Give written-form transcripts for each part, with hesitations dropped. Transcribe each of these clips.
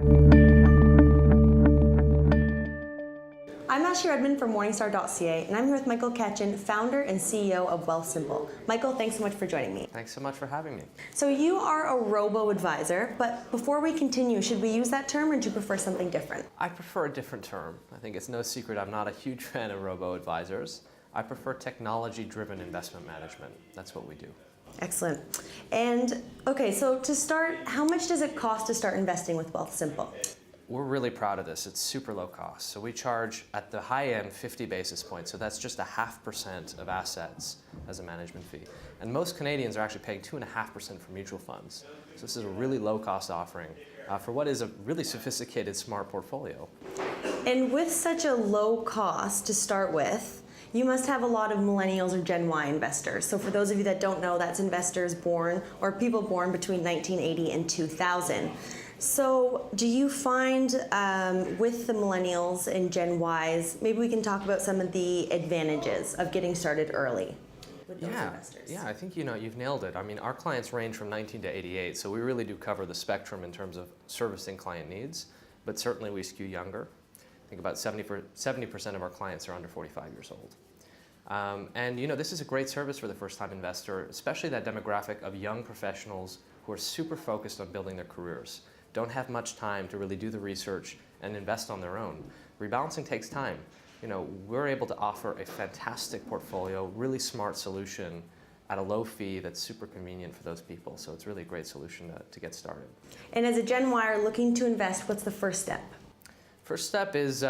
I'm Ashley Redmond from Morningstar.ca, and I'm here with Michael Katchen, founder and CEO of WealthSimple. Michael, thanks so much for joining me. Thanks so much for having me. So you are a robo-advisor, but before we continue, should we use that term or do you prefer something different? I prefer a different term. I think it's no secret I'm not a huge fan of robo-advisors. I prefer technology-driven investment management. That's what we do. Excellent. And okay, so to start, how much does it cost to start investing with WealthSimple? We're really proud of this. It's super low cost. So we charge at the high end 50 basis points. So that's just 0.5% of assets as a management fee. And most Canadians are actually paying 2.5% for mutual funds. So this is a really low cost offering for what is a really sophisticated, smart portfolio. And with such a low cost to start with, you must have a lot of millennials or Gen Y investors. So for those of you that don't know, that's investors born or people born between 1980 and 2000. So do you find with the millennials and Gen Ys, maybe we can talk about some of the advantages of getting started early with those investors? Yeah, I think you've nailed it. I mean, our clients range from 19 to 88, so we really do cover the spectrum in terms of servicing client needs, but certainly we skew younger. I think about 70% of our clients are under 45 years old. And this is a great service for the first-time investor, especially that demographic of young professionals who are super focused on building their careers, don't have much time to really do the research and invest on their own. Rebalancing takes time. We're able to offer a fantastic portfolio, really smart solution at a low fee that's super convenient for those people. So it's really a great solution to get started. And as a Gen Y looking to invest, what's the first step? First step is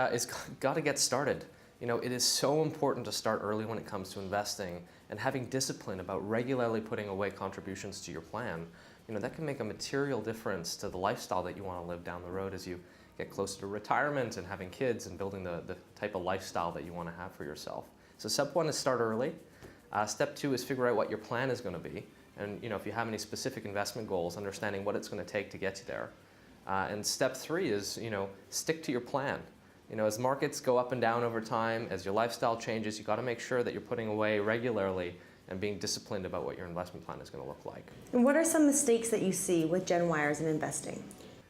got to get started. It is so important to start early when it comes to investing and having discipline about regularly putting away contributions to your plan. That can make a material difference to the lifestyle that you want to live down the road as you get closer to retirement and having kids and building the type of lifestyle that you want to have for yourself. So step one is start early. Step two is figure out what your plan is going to be. And if you have any specific investment goals, understanding what it's going to take to get you there. And step three is stick to your plan. As markets go up and down over time, as your lifestyle changes, you've got to make sure that you're putting away regularly and being disciplined about what your investment plan is going to look like. And what are some mistakes that you see with Gen Yers in investing?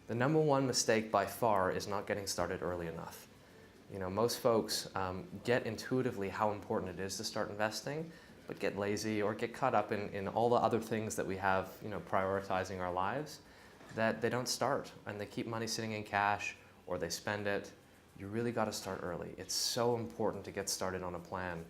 The number one mistake by far is not getting started early enough. Most folks get intuitively how important it is to start investing, but get lazy or get caught up in all the other things that we have prioritizing our lives, that they don't start and they keep money sitting in cash or they spend it. You really got to start early. It's so important to get started on a plan.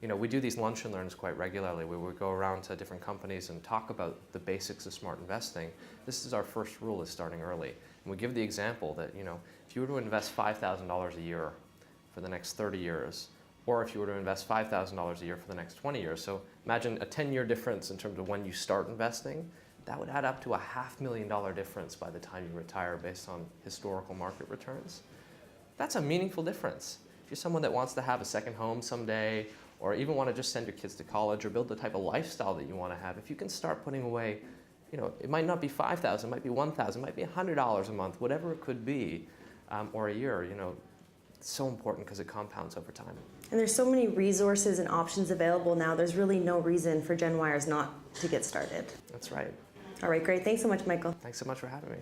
We do these lunch and learns quite regularly where we go around to different companies and talk about the basics of smart investing. This is our first rule, is starting early. And we give the example that, if you were to invest $5,000 a year for the next 30 years, or if you were to invest $5,000 a year for the next 20 years, so imagine a 10-year difference in terms of when you start investing, that would add up to a $500,000 difference by the time you retire based on historical market returns. That's a meaningful difference. If you're someone that wants to have a second home someday, or even want to just send your kids to college or build the type of lifestyle that you want to have, if you can start putting away, it might not be $5,000, it might be $1,000, it might be $100 a month, whatever it could be, or a year, it's so important because it compounds over time. And there's so many resources and options available now, there's really no reason for Gen Yers not to get started. That's right. All right, great. Thanks so much, Michael. Thanks so much for having me.